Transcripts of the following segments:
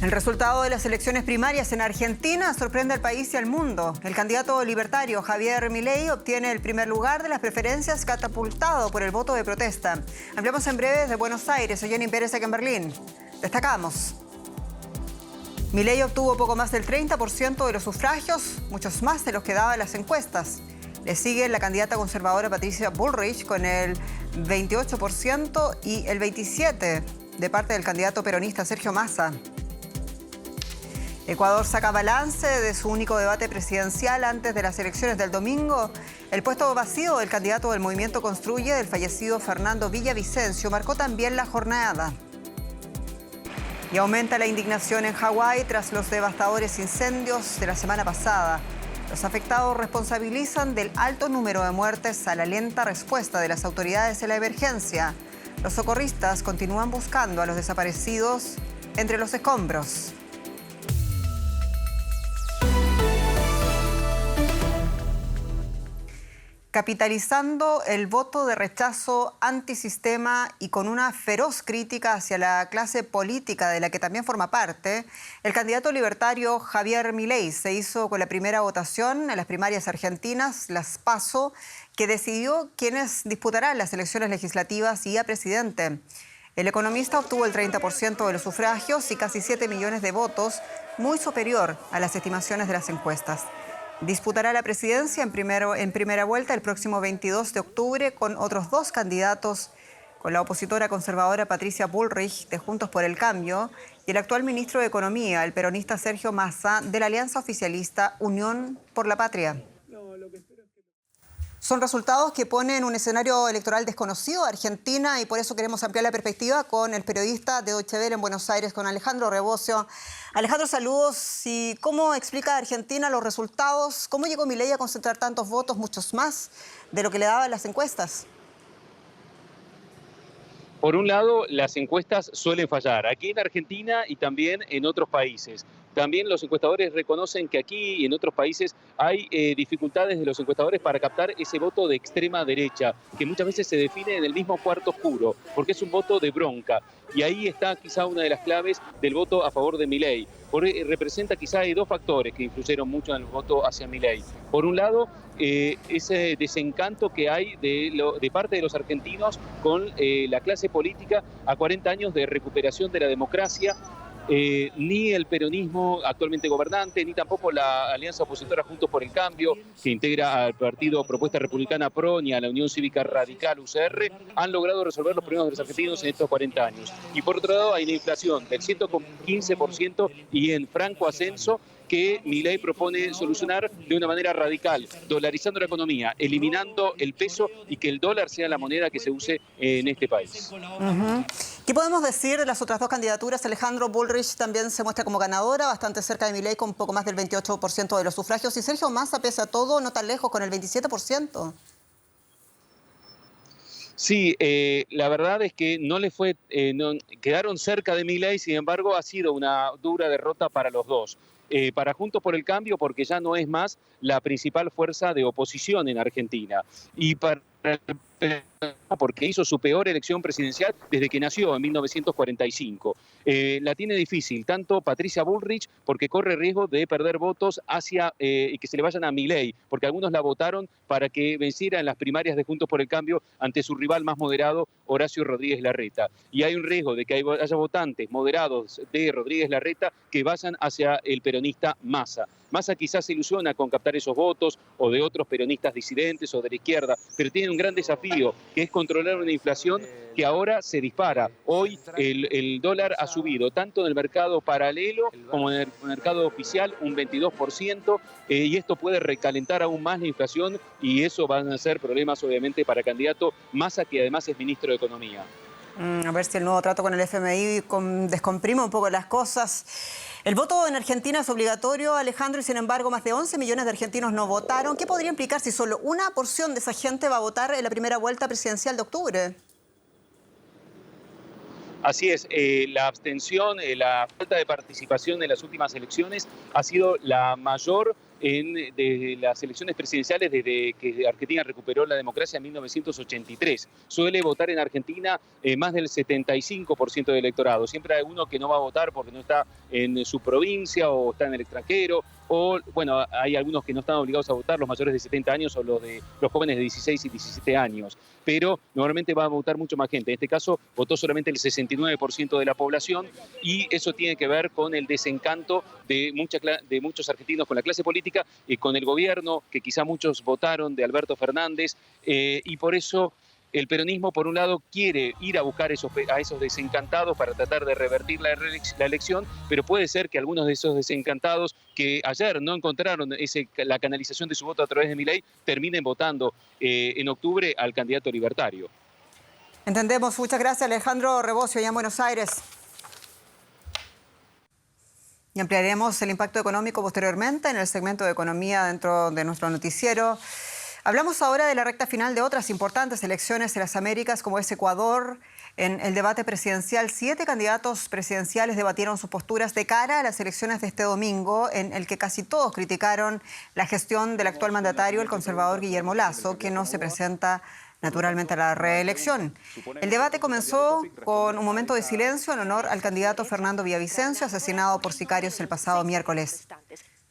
El resultado de las elecciones primarias en Argentina sorprende al país y al mundo. El candidato libertario Javier Milei obtiene el primer lugar de las preferencias, catapultado por el voto de protesta. Hablamos en breve desde Buenos Aires. Soy Jenny Pérez aquí en Berlín. Destacamos. Milei obtuvo poco más del 30% de los sufragios, muchos más de los que daban las encuestas. Le sigue la candidata conservadora Patricia Bullrich con el 28% y el 27% de parte del candidato peronista Sergio Massa. Ecuador saca balance de su único debate presidencial antes de las elecciones del domingo. El puesto vacío del candidato del Movimiento Construye, del fallecido Fernando Villavicencio, marcó también la jornada. Y aumenta la indignación en Hawái tras los devastadores incendios de la semana pasada. Los afectados responsabilizan del alto número de muertes a la lenta respuesta de las autoridades en la emergencia. Los socorristas continúan buscando a los desaparecidos entre los escombros. Capitalizando el voto de rechazo antisistema y con una feroz crítica hacia la clase política de la que también forma parte, el candidato libertario Javier Milei se hizo con la primera votación en las primarias argentinas, las PASO, que decidió quiénes disputarán las elecciones legislativas y a presidente. El economista obtuvo el 30% de los sufragios y casi 7 millones de votos, muy superior a las estimaciones de las encuestas. Disputará la presidencia en primera vuelta el próximo 22 de octubre con otros dos candidatos, con la opositora conservadora Patricia Bullrich de Juntos por el Cambio y el actual ministro de Economía, el peronista Sergio Massa, de la alianza oficialista Unión por la Patria. Son resultados que ponen un escenario electoral desconocido a Argentina y por eso queremos ampliar la perspectiva con el periodista de Deutsche Welle en Buenos Aires, con Alejandro Rebocio. Alejandro, saludos. ¿Y cómo explica Argentina los resultados? ¿Cómo llegó Milei a concentrar tantos votos, muchos más de lo que le daban las encuestas? Por un lado, las encuestas suelen fallar, aquí en Argentina y también en otros países. También los encuestadores reconocen que aquí y en otros países hay dificultades de los encuestadores para captar ese voto de extrema derecha, que muchas veces se define en el mismo cuarto oscuro, porque es un voto de bronca. Y ahí está quizá una de las claves del voto a favor de Milei. Representa quizá hay dos factores que influyeron mucho en el voto hacia Milei. Por un lado, ese desencanto que hay de parte de los argentinos con la clase política a 40 años de recuperación de la democracia. Ni el peronismo actualmente gobernante, ni tampoco la alianza opositora Juntos por el Cambio, que integra al partido Propuesta Republicana PRO, ni a la Unión Cívica Radical UCR, han logrado resolver los problemas de los argentinos en estos 40 años. Y por otro lado, hay una inflación del 115% y en franco ascenso, que Milei propone solucionar de una manera radical, dolarizando la economía, eliminando el peso y que el dólar sea la moneda que se use en este país. ¿Qué podemos decir de las otras dos candidaturas? Alejandro Bullrich también se muestra como ganadora, bastante cerca de Milei con poco más del 28% de los sufragios. Y Sergio Massa, pese a todo, no tan lejos, con el 27%. Sí, la verdad es que no le fue, quedaron cerca de Milei, sin embargo ha sido una dura derrota para los dos. Para Juntos por el Cambio, porque ya no es más la principal fuerza de oposición en Argentina. Y para porque hizo su peor elección presidencial desde que nació en 1945. La tiene difícil, tanto Patricia Bullrich, porque corre riesgo de perder votos hacia y que se le vayan a Milei, porque algunos la votaron para que venciera en las primarias de Juntos por el Cambio ante su rival más moderado, Horacio Rodríguez Larreta. Y hay un riesgo de que haya votantes moderados de Rodríguez Larreta que vayan hacia el peronista Massa. Massa quizás se ilusiona con captar esos votos o de otros peronistas disidentes o de la izquierda, pero tiene un gran desafío, que es controlar una inflación que ahora se dispara. Hoy el dólar ha subido tanto en el mercado paralelo como en el mercado oficial un 22%, y esto puede recalentar aún más la inflación y eso van a ser problemas obviamente para el candidato Massa, que además es ministro de Economía. A ver si el nuevo trato con el FMI descomprime un poco las cosas. El voto en Argentina es obligatorio, Alejandro, y sin embargo más de 11 millones de argentinos no votaron. ¿Qué podría implicar si solo una porción de esa gente va a votar en la primera vuelta presidencial de octubre? Así es, la abstención, la falta de participación en las últimas elecciones ha sido la mayor desde las elecciones presidenciales desde que Argentina recuperó la democracia en 1983. Suele votar en Argentina más del 75% del electorado. Siempre hay uno que no va a votar porque no está en su provincia o está en el extranjero, o bueno, hay algunos que no están obligados a votar, los mayores de 70 años o los jóvenes de 16 y 17 años, pero normalmente va a votar mucho más gente. En este caso votó solamente el 69% de la población, y eso tiene que ver con el desencanto de muchos argentinos con la clase política y con el gobierno, que quizá muchos votaron de Alberto Fernández, y por eso el peronismo, por un lado, quiere ir a buscar a esos desencantados para tratar de revertir la elección, pero puede ser que algunos de esos desencantados que ayer no encontraron la canalización de su voto a través de Milei terminen votando en octubre al candidato libertario. Entendemos. Muchas gracias, Alejandro Rebocio, allá en Buenos Aires. Y ampliaremos el impacto económico posteriormente en el segmento de economía dentro de nuestro noticiero. Hablamos ahora de la recta final de otras importantes elecciones en las Américas, como es Ecuador. En el debate presidencial, 7 candidatos presidenciales debatieron sus posturas de cara a las elecciones de este domingo, en el que casi todos criticaron la gestión del actual mandatario, el conservador Guillermo Lasso, que no se presenta naturalmente a la reelección. El debate comenzó con un momento de silencio en honor al candidato Fernando Villavicencio, asesinado por sicarios el pasado miércoles.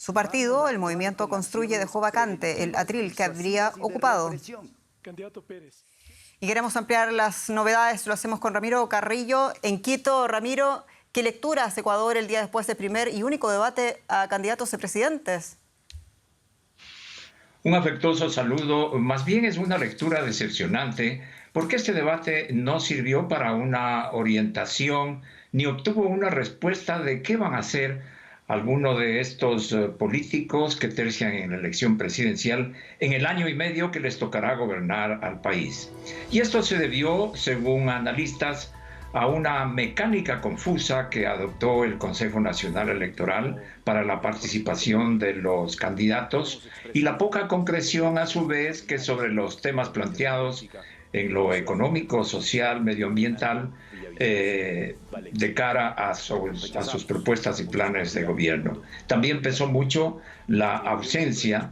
Su partido, el Movimiento Construye, dejó vacante el atril que habría ocupado. Y queremos ampliar las novedades, lo hacemos con Ramiro Carrillo en Quito. Ramiro, ¿qué lectura hace Ecuador el día después del primer y único debate a candidatos a presidentes? Un afectuoso saludo. Más bien es una lectura decepcionante, porque este debate no sirvió para una orientación ni obtuvo una respuesta de qué van a hacer algunos de estos políticos que tercian en la elección presidencial en el año y medio que les tocará gobernar al país. Y esto se debió, según analistas, a una mecánica confusa que adoptó el Consejo Nacional Electoral para la participación de los candidatos y la poca concreción, a su vez, que sobre los temas planteados en lo económico, social, medioambiental, de cara a sus propuestas y planes de gobierno. También pesó mucho la ausencia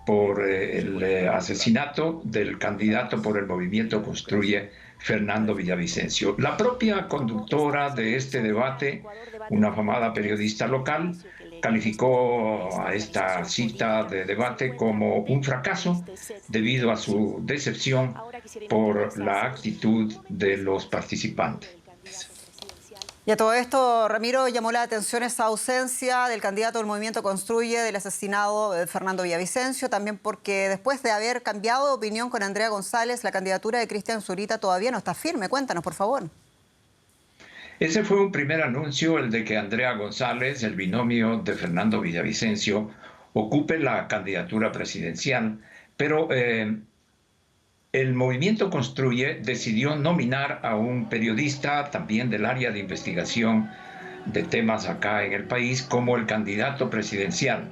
por el asesinato del candidato por el Movimiento Construye, Fernando Villavicencio. La propia conductora de este debate, una afamada periodista local, calificó a esta cita de debate como un fracaso debido a su decepción por la actitud de los participantes. Y a todo esto, Ramiro, llamó la atención esa ausencia del candidato del Movimiento Construye, del asesinado Fernando Villavicencio, también porque después de haber cambiado de opinión con Andrea González, la candidatura de Cristian Zurita todavía no está firme. Cuéntanos, por favor. Ese fue un primer anuncio, el de que Andrea González, el binomio de Fernando Villavicencio, ocupe la candidatura presidencial, pero el Movimiento Construye decidió nominar a un periodista también del área de investigación de temas acá en el país como el candidato presidencial.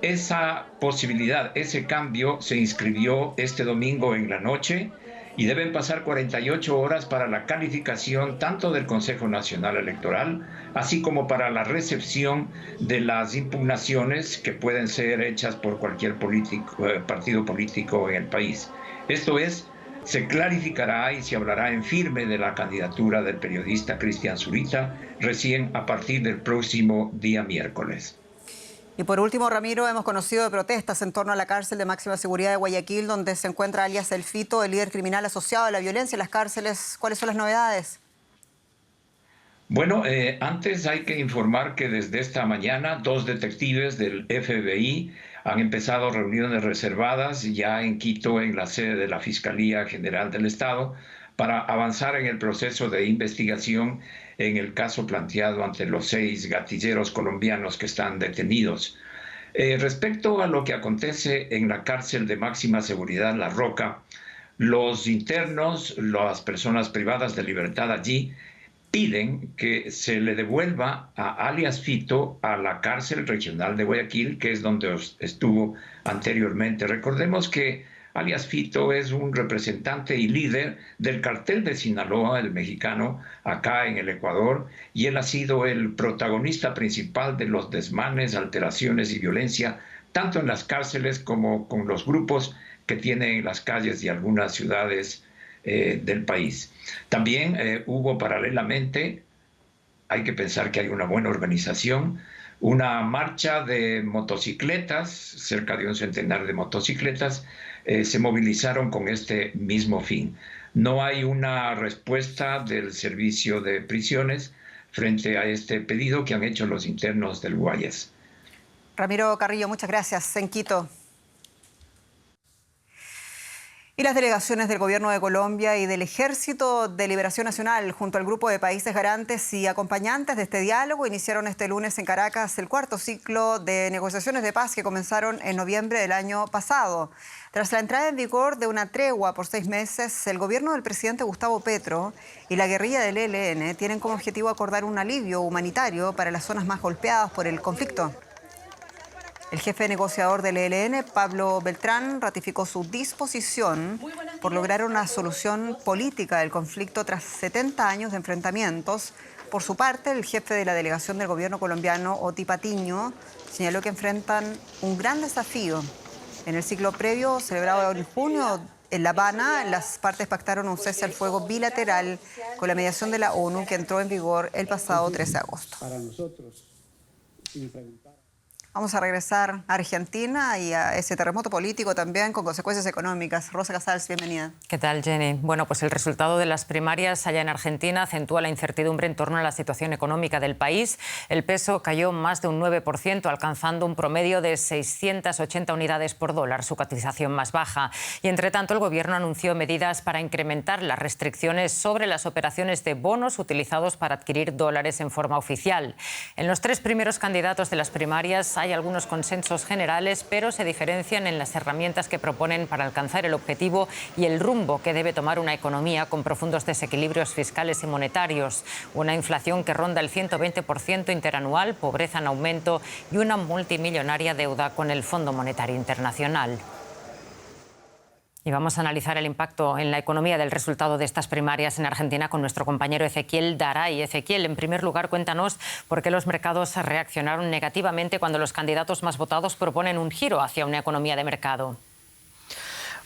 Esa posibilidad, ese cambio se inscribió este domingo en la noche y deben pasar 48 horas para la calificación tanto del Consejo Nacional Electoral, así como para la recepción de las impugnaciones que pueden ser hechas por cualquier partido político en el país. Esto es, se clarificará y se hablará en firme de la candidatura del periodista Cristian Zurita recién a partir del próximo día miércoles. Y por último, Ramiro, hemos conocido de protestas en torno a la cárcel de máxima seguridad de Guayaquil, donde se encuentra alias El Fito, el líder criminal asociado a la violencia en las cárceles. ¿Cuáles son las novedades? Bueno, antes hay que informar que desde esta mañana 2 detectives del FBI han empezado reuniones reservadas ya en Quito, en la sede de la Fiscalía General del Estado, para avanzar en el proceso de investigación en el caso planteado ante los 6 gatilleros colombianos que están detenidos. Respecto a lo que acontece en la cárcel de máxima seguridad La Roca, los internos, las personas privadas de libertad allí, piden que se le devuelva a alias Fito a la cárcel regional de Guayaquil, que es donde estuvo anteriormente. Recordemos que alias Fito es un representante y líder del cartel de Sinaloa, el mexicano, acá en el Ecuador, y él ha sido el protagonista principal de los desmanes, alteraciones y violencia tanto en las cárceles como con los grupos que tienen en las calles de algunas ciudades del país. También hubo paralelamente, hay que pensar que hay una buena organización, una marcha de motocicletas, cerca de un centenar de motocicletas, se movilizaron con este mismo fin. No hay una respuesta del servicio de prisiones frente a este pedido que han hecho los internos del Guayas. Ramiro Carrillo, muchas gracias. En Quito. Y las delegaciones del Gobierno de Colombia y del Ejército de Liberación Nacional, junto al grupo de países garantes y acompañantes de este diálogo, iniciaron este lunes en Caracas el cuarto ciclo de negociaciones de paz que comenzaron en noviembre del año pasado. Tras la entrada en vigor de una tregua por 6 meses, el gobierno del presidente Gustavo Petro y la guerrilla del ELN tienen como objetivo acordar un alivio humanitario para las zonas más golpeadas por el conflicto. El jefe negociador del ELN, Pablo Beltrán, ratificó su disposición por lograr una solución política del conflicto tras 70 años de enfrentamientos. Por su parte, el jefe de la delegación del gobierno colombiano, Oti Patiño, señaló que enfrentan un gran desafío. En el ciclo previo, celebrado en junio en La Habana, las partes pactaron un cese al fuego bilateral con la mediación de la ONU que entró en vigor el pasado 13 de agosto. Vamos a regresar a Argentina y a ese terremoto político también con consecuencias económicas. Rosa Casals, bienvenida. ¿Qué tal, Jenny? Bueno, pues el resultado de las primarias allá en Argentina acentúa la incertidumbre en torno a la situación económica del país. El peso cayó más de un 9%, alcanzando un promedio de 680 unidades por dólar, su cotización más baja. Y, entre tanto, el Gobierno anunció medidas para incrementar las restricciones sobre las operaciones de bonos utilizados para adquirir dólares en forma oficial. En los 3 primeros candidatos de las primarias hay algunos consensos generales, pero se diferencian en las herramientas que proponen para alcanzar el objetivo y el rumbo que debe tomar una economía con profundos desequilibrios fiscales y monetarios, una inflación que ronda el 120% interanual, pobreza en aumento y una multimillonaria deuda con el Fondo Monetario Internacional. Y vamos a analizar el impacto en la economía del resultado de estas primarias en Argentina con nuestro compañero Ezequiel Daray. Ezequiel, en primer lugar, cuéntanos por qué los mercados reaccionaron negativamente cuando los candidatos más votados proponen un giro hacia una economía de mercado.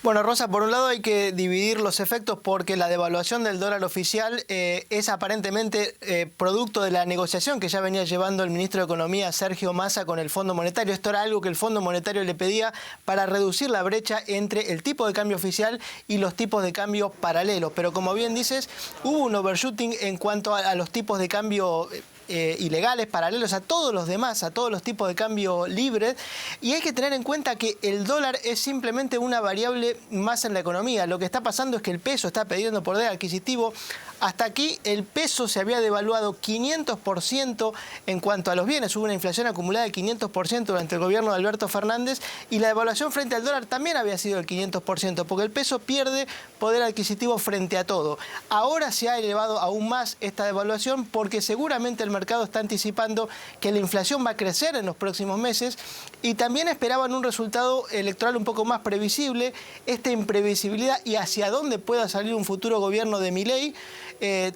Bueno, Rosa, por un lado hay que dividir los efectos porque la devaluación del dólar oficial es aparentemente producto de la negociación que ya venía llevando el ministro de Economía, Sergio Massa, con el Fondo Monetario. Esto era algo que el Fondo Monetario le pedía para reducir la brecha entre el tipo de cambio oficial y los tipos de cambio paralelos. Pero como bien dices, hubo un overshooting en cuanto a los tipos de cambio ilegales, paralelos a todos los demás, a todos los tipos de cambio libres, y hay que tener en cuenta que el dólar es simplemente una variable más en la economía. Lo que está pasando es que el peso está perdiendo poder adquisitivo. Hasta aquí el peso se había devaluado 500% en cuanto a los bienes. Hubo una inflación acumulada de 500% durante el gobierno de Alberto Fernández y la devaluación frente al dólar también había sido del 500%, porque el peso pierde poder adquisitivo frente a todo. Ahora se ha elevado aún más esta devaluación porque seguramente el mercado está anticipando que la inflación va a crecer en los próximos meses y también esperaban un resultado electoral un poco más previsible. Esta imprevisibilidad y hacia dónde pueda salir un futuro gobierno de Milei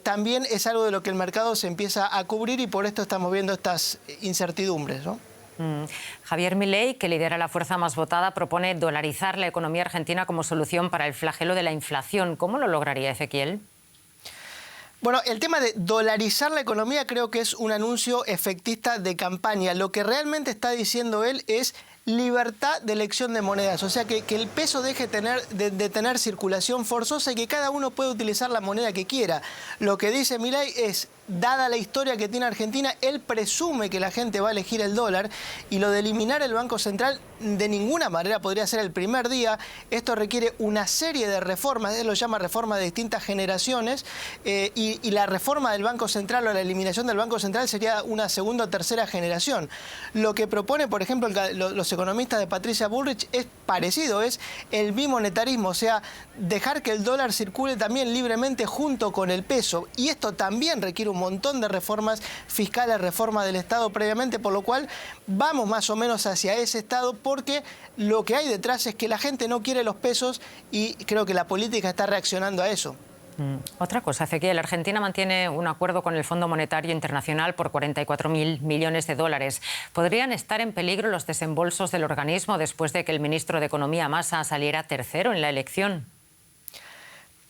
también es algo de lo que el mercado se empieza a cubrir y por esto estamos viendo estas incertidumbres, ¿no? Javier Milei, que lidera la fuerza más votada, propone dolarizar la economía argentina como solución para el flagelo de la inflación. ¿Cómo lo lograría, Ezequiel? Bueno, el tema de dolarizar la economía creo que es un anuncio efectista de campaña. Lo que realmente está diciendo él es libertad de elección de monedas, o sea que el peso deje de tener circulación forzosa y que cada uno pueda utilizar la moneda que quiera. Lo que dice Milei es, dada la historia que tiene Argentina, él presume que la gente va a elegir el dólar y lo de eliminar el Banco Central de ninguna manera podría ser el primer día. Esto requiere una serie de reformas, él lo llama reforma de distintas generaciones y la reforma del Banco Central o la eliminación del Banco Central sería una segunda o tercera generación. Lo que propone, por ejemplo, los economistas de Patricia Bullrich es parecido, es el bimonetarismo, o sea, dejar que el dólar circule también libremente junto con el peso. Y esto también requiere un montón de reformas fiscales, reforma del Estado previamente, por lo cual vamos más o menos hacia ese Estado porque lo que hay detrás es que la gente no quiere los pesos y creo que la política está reaccionando a eso. Otra cosa, Ezequiel, Argentina mantiene un acuerdo con el Fondo Monetario Internacional por 44.000 millones de dólares. ¿Podrían estar en peligro los desembolsos del organismo después de que el ministro de Economía, Massa, saliera tercero en la elección?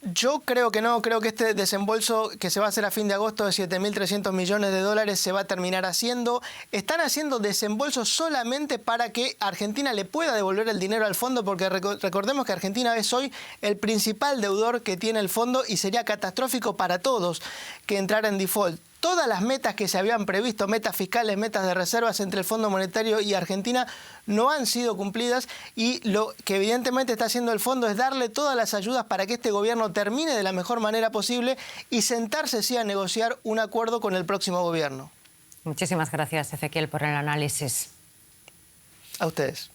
Yo creo que no, creo que este desembolso que se va a hacer a fin de agosto de 7.300 millones de dólares se va a terminar haciendo. Están haciendo desembolsos solamente para que Argentina le pueda devolver el dinero al fondo, porque recordemos que Argentina es hoy el principal deudor que tiene el fondo y sería catastrófico para todos que entrara en default. Todas las metas que se habían previsto, metas fiscales, metas de reservas entre el Fondo Monetario y Argentina, no han sido cumplidas, y lo que evidentemente está haciendo el fondo es darle todas las ayudas para que este gobierno termine de la mejor manera posible y sentarse sí a negociar un acuerdo con el próximo gobierno. Muchísimas gracias, Ezequiel, por el análisis. A ustedes.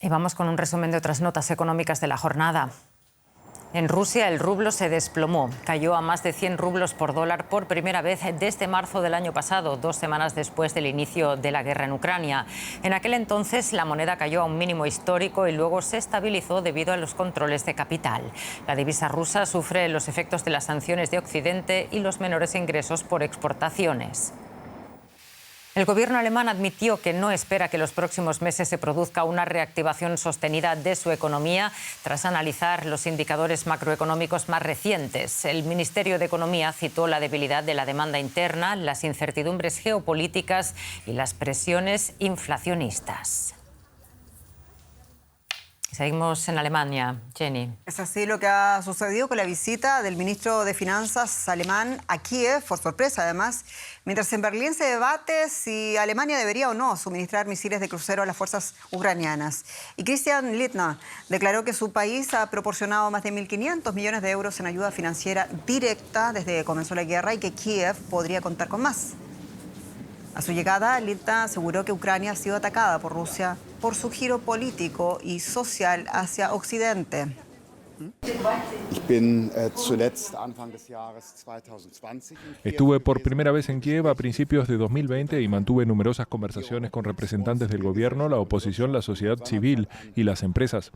Y vamos con un resumen de otras notas económicas de la jornada. En Rusia el rublo se desplomó, cayó a más de 100 rublos por dólar por primera vez desde marzo del año pasado, 2 semanas después del inicio de la guerra en Ucrania. En aquel entonces la moneda cayó a un mínimo histórico y luego se estabilizó debido a los controles de capital. La divisa rusa sufre los efectos de las sanciones de Occidente y los menores ingresos por exportaciones. El gobierno alemán admitió que no espera que en los próximos meses se produzca una reactivación sostenida de su economía tras analizar los indicadores macroeconómicos más recientes. El Ministerio de Economía citó la debilidad de la demanda interna, las incertidumbres geopolíticas y las presiones inflacionistas. Seguimos en Alemania. Jenny. Es así lo que ha sucedido con la visita del ministro de Finanzas alemán a Kiev, por sorpresa además, mientras en Berlín se debate si Alemania debería o no suministrar misiles de crucero a las fuerzas ucranianas. Y Christian Lindner declaró que su país ha proporcionado más de 1.500 millones de euros en ayuda financiera directa desde que comenzó la guerra y que Kiev podría contar con más. A su llegada, Lindner aseguró que Ucrania ha sido atacada por Rusia por su giro político y social hacia Occidente. Estuve por primera vez en Kiev a principios de 2020 y mantuve numerosas conversaciones con representantes del gobierno, la oposición, la sociedad civil y las empresas.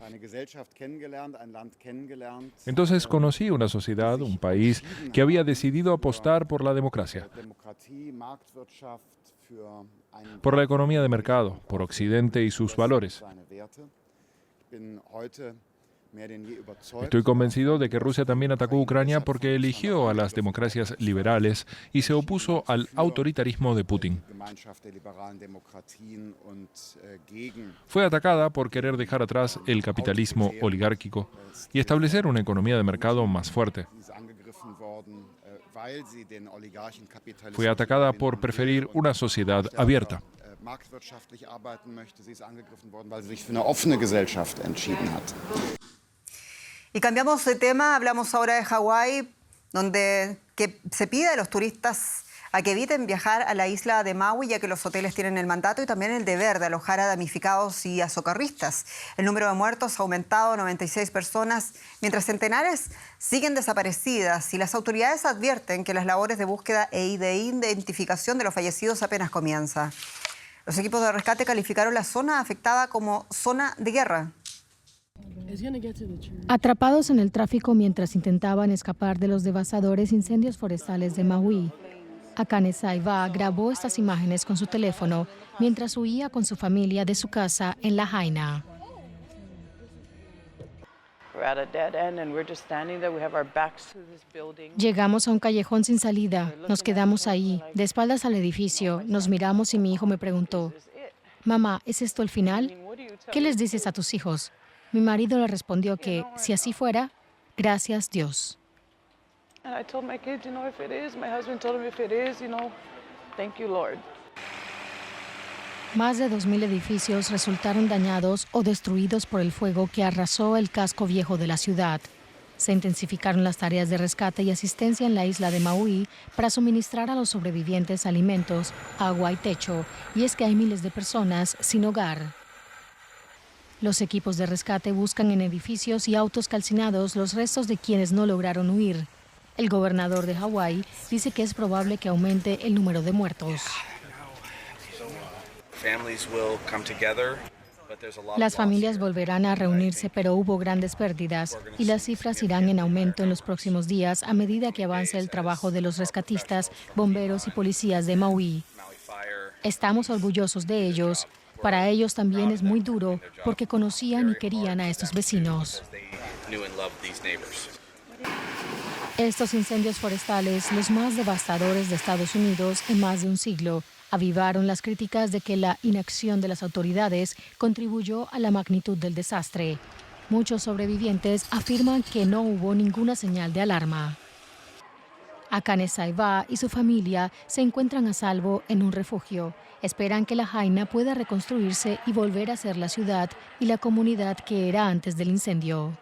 Entonces conocí una sociedad, un país que había decidido apostar por la democracia, por la economía de mercado, por Occidente y sus valores. Estoy convencido de que Rusia también atacó Ucrania porque eligió a las democracias liberales y se opuso al autoritarismo de Putin. Fue atacada por querer dejar atrás el capitalismo oligárquico y establecer una economía de mercado más fuerte. Fue atacada por preferir una sociedad abierta. Y cambiamos de tema, hablamos ahora de Hawái, donde se pide a los turistas a que eviten viajar a la isla de Maui, ya que los hoteles tienen el mandato y también el deber de alojar a damnificados y a socorristas. El número de muertos ha aumentado a 96 personas, mientras centenares siguen desaparecidas y las autoridades advierten que las labores de búsqueda e de identificación de los fallecidos apenas comienzan. Los equipos de rescate calificaron la zona afectada como zona de guerra. Atrapados en el tráfico mientras intentaban escapar de los devastadores incendios forestales de Maui, Akane Saiba grabó estas imágenes con su teléfono mientras huía con su familia de su casa en Lahaina. Llegamos a un callejón sin salida, nos quedamos ahí, de espaldas al edificio, nos miramos y mi hijo me preguntó, «Mamá, ¿es esto el final? ¿Qué les dices a tus hijos?» Mi marido le respondió que, si así fuera, gracias Dios. Más de 2.000 edificios resultaron dañados o destruidos por el fuego que arrasó el casco viejo de la ciudad. Se intensificaron las tareas de rescate y asistencia en la isla de Maui para suministrar a los sobrevivientes alimentos, agua y techo, y es que hay miles de personas sin hogar. Los equipos de rescate buscan en edificios y autos calcinados los restos de quienes no lograron huir. El gobernador de Hawái dice que es probable que aumente el número de muertos. Las familias volverán a reunirse, pero hubo grandes pérdidas y las cifras irán en aumento en los próximos días a medida que avance el trabajo de los rescatistas, bomberos y policías de Maui. Estamos orgullosos de ellos. Para ellos también es muy duro porque conocían y querían a estos vecinos. Estos incendios forestales, los más devastadores de Estados Unidos en más de un siglo, avivaron las críticas de que la inacción de las autoridades contribuyó a la magnitud del desastre. Muchos sobrevivientes afirman que no hubo ninguna señal de alarma. Akane Saiba y su familia se encuentran a salvo en un refugio. Esperan que Lahaina pueda reconstruirse y volver a ser la ciudad y la comunidad que era antes del incendio.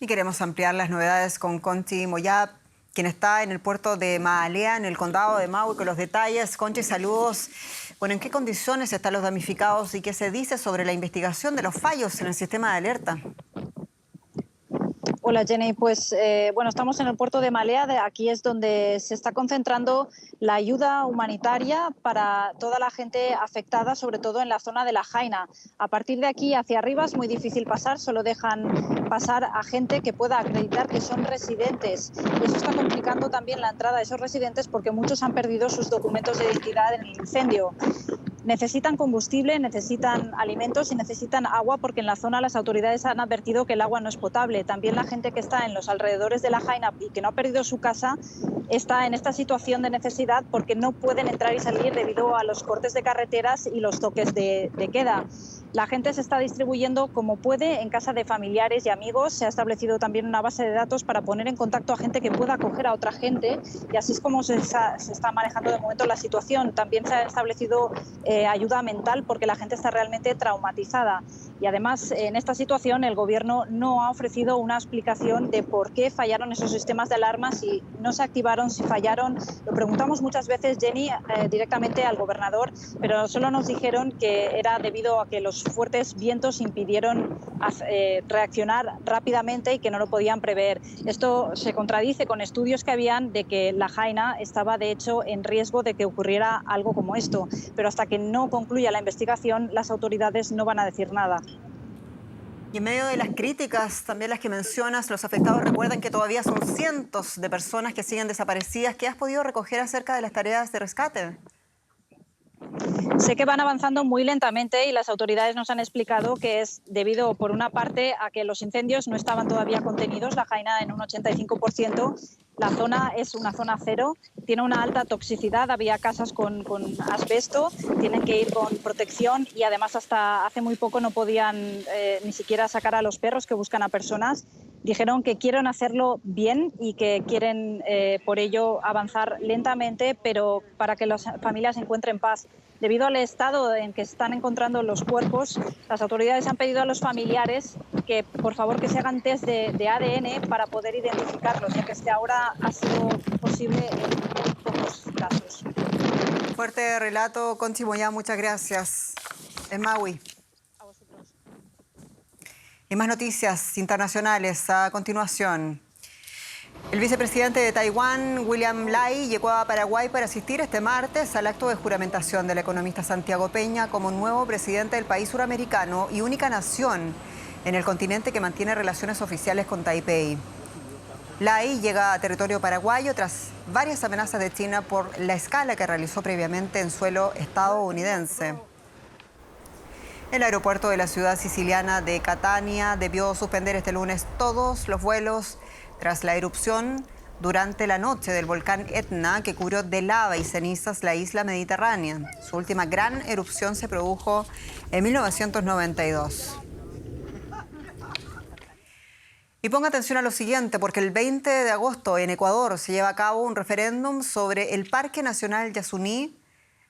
Y queremos ampliar las novedades con Conchi Moyá, quien está en el puerto de Maalea, en el condado de Maui, con los detalles. Conchi, saludos. Bueno, ¿en qué condiciones están los damnificados y qué se dice sobre la investigación de los fallos en el sistema de alerta? Hola Jenny, pues bueno, estamos en el puerto de Maalea, aquí es donde se está concentrando la ayuda humanitaria para toda la gente afectada, sobre todo en la zona de Lahaina. A partir de aquí hacia arriba es muy difícil pasar, solo dejan pasar a gente que pueda acreditar que son residentes. Y eso está complicando también la entrada de esos residentes porque muchos han perdido sus documentos de identidad en el incendio. Necesitan combustible, necesitan alimentos y necesitan agua porque en la zona las autoridades han advertido que el agua no es potable. También la gente que está en los alrededores de Lahaina y que no ha perdido su casa está en esta situación de necesidad porque no pueden entrar y salir debido a los cortes de carreteras y los toques de queda. La gente se está distribuyendo como puede en casa de familiares y amigos. Se ha establecido también una base de datos para poner en contacto a gente que pueda acoger a otra gente y así es como se está manejando de momento la situación. También se ha establecido ayuda mental porque la gente está realmente traumatizada. Y además, en esta situación, el Gobierno no ha ofrecido una explicación de por qué fallaron esos sistemas de alarma, si no se activaron, si fallaron. Lo preguntamos muchas veces, Jenny, directamente al gobernador, pero solo nos dijeron que era debido a que los fuertes vientos impidieron reaccionar rápidamente y que no lo podían prever. Esto se contradice con estudios que habían de que Lahaina estaba, de hecho, en riesgo de que ocurriera algo como esto. Pero hasta que no concluya la investigación, las autoridades no van a decir nada. Y en medio de las críticas, también las que mencionas, los afectados recuerdan que todavía son cientos de personas que siguen desaparecidas. ¿Qué has podido recoger acerca de las tareas de rescate? Sé que van avanzando muy lentamente y las autoridades nos han explicado que es debido, por una parte, a que los incendios no estaban todavía contenidos, Lahaina en un 85%. La zona es una zona cero, tiene una alta toxicidad, había casas con asbesto, tienen que ir con protección y además hasta hace muy poco no podían ni siquiera sacar a los perros que buscan a personas. Dijeron que quieren hacerlo bien y que quieren por ello avanzar lentamente, pero para que las familias encuentren paz. Debido al estado en que están encontrando los cuerpos, las autoridades han pedido a los familiares que por favor que se hagan test de ADN para poder identificarlos, ya que hasta ahora ha sido posible en muy pocos casos. Fuerte relato, Conchi Moyá, muchas gracias. En Maui. Y más noticias internacionales a continuación. El vicepresidente de Taiwán, William Lai, llegó a Paraguay para asistir este martes al acto de juramentación del economista Santiago Peña como nuevo presidente del país suramericano y única nación en el continente que mantiene relaciones oficiales con Taipei. Lai llega a territorio paraguayo tras varias amenazas de China por la escala que realizó previamente en suelo estadounidense. El aeropuerto de la ciudad siciliana de Catania debió suspender este lunes todos los vuelos tras la erupción durante la noche del volcán Etna, que cubrió de lava y cenizas la isla mediterránea. Su última gran erupción se produjo en 1992. Y ponga atención a lo siguiente, porque el 20 de agosto en Ecuador se lleva a cabo un referéndum sobre el Parque Nacional Yasuní.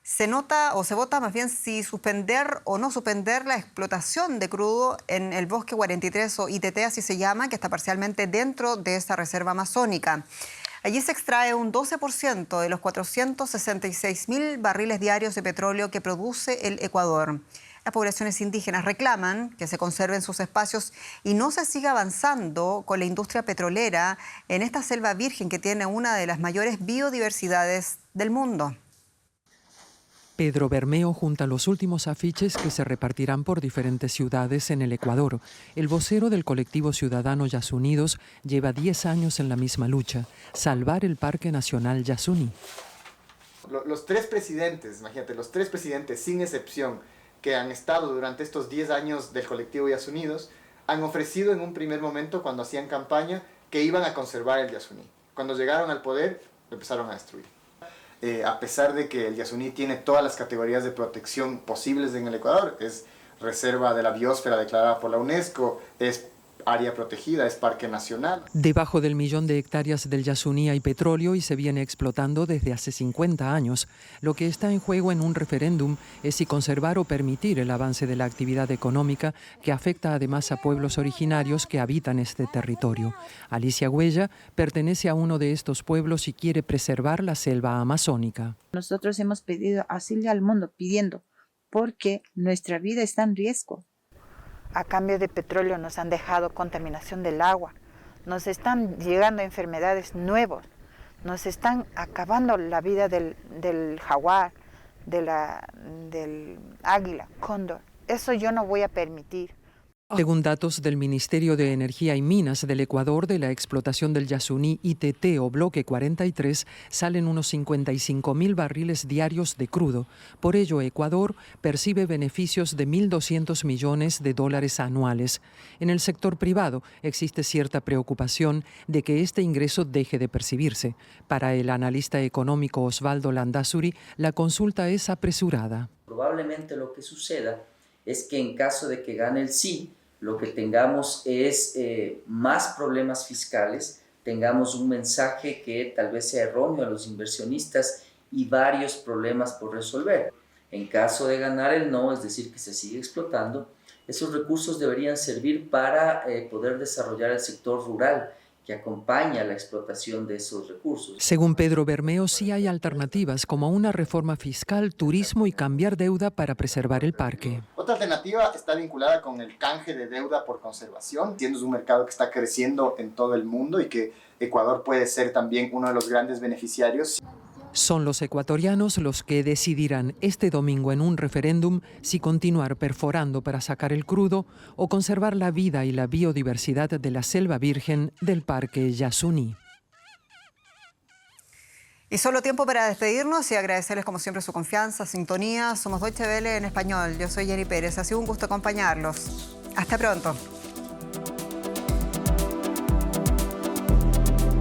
Se vota más bien si suspender o no suspender la explotación de crudo en el Bosque 43 o ITT, así se llama, que está parcialmente dentro de esta reserva amazónica. Allí se extrae un 12% de los 466.000 barriles diarios de petróleo que produce el Ecuador. Las poblaciones indígenas reclaman que se conserven sus espacios y no se siga avanzando con la industria petrolera en esta selva virgen que tiene una de las mayores biodiversidades del mundo. Pedro Bermeo junta los últimos afiches que se repartirán por diferentes ciudades en el Ecuador. El vocero del colectivo ciudadano Yasunidos lleva 10 años en la misma lucha: salvar el Parque Nacional Yasuní. Los tres presidentes, imagínate, los tres presidentes sin excepción que han estado durante estos 10 años del colectivo Yasunidos han ofrecido en un primer momento, cuando hacían campaña, que iban a conservar el Yasuní. Cuando llegaron al poder, lo empezaron a destruir. A pesar de que el Yasuní tiene todas las categorías de protección posibles en el Ecuador, es reserva de la biosfera declarada por la UNESCO, es área protegida, es parque nacional. Debajo del 1.000.000 de hectáreas del Yasuní hay petróleo y se viene explotando desde hace 50 años. Lo que está en juego en un referéndum es si conservar o permitir el avance de la actividad económica que afecta además a pueblos originarios que habitan este territorio. Alicia Huella pertenece a uno de estos pueblos y quiere preservar la selva amazónica. Nosotros hemos pedido auxilio al mundo pidiendo porque nuestra vida está en riesgo. A cambio de petróleo nos han dejado contaminación del agua, nos están llegando enfermedades nuevas, nos están acabando la vida del jaguar, del águila, cóndor. Eso yo no voy a permitir. Según datos del Ministerio de Energía y Minas del Ecuador, de la explotación del Yasuní ITT o Bloque 43, salen unos 55.000 barriles diarios de crudo. Por ello, Ecuador percibe beneficios de $1.200 millones anuales. En el sector privado existe cierta preocupación de que este ingreso deje de percibirse. Para el analista económico Osvaldo Landazuri, la consulta es apresurada. Probablemente lo que suceda es que en caso de que gane el sí, lo que tengamos es más problemas fiscales, tengamos un mensaje que tal vez sea erróneo a los inversionistas y varios problemas por resolver. En caso de ganar el no, es decir, que se sigue explotando, esos recursos deberían servir para poder desarrollar el sector rural que acompaña la explotación de esos recursos. Según Pedro Bermeo, sí hay alternativas como una reforma fiscal, turismo y cambiar deuda para preservar el parque. Otra alternativa está vinculada con el canje de deuda por conservación, siendo un mercado que está creciendo en todo el mundo y que Ecuador puede ser también uno de los grandes beneficiarios. Son los ecuatorianos los que decidirán este domingo en un referéndum si continuar perforando para sacar el crudo o conservar la vida y la biodiversidad de la selva virgen del Parque Yasuní. Y solo tiempo para despedirnos y agradecerles como siempre su confianza, sintonía. Somos Deutsche Welle en español. Yo soy Jenny Pérez. Ha sido un gusto acompañarlos. Hasta pronto.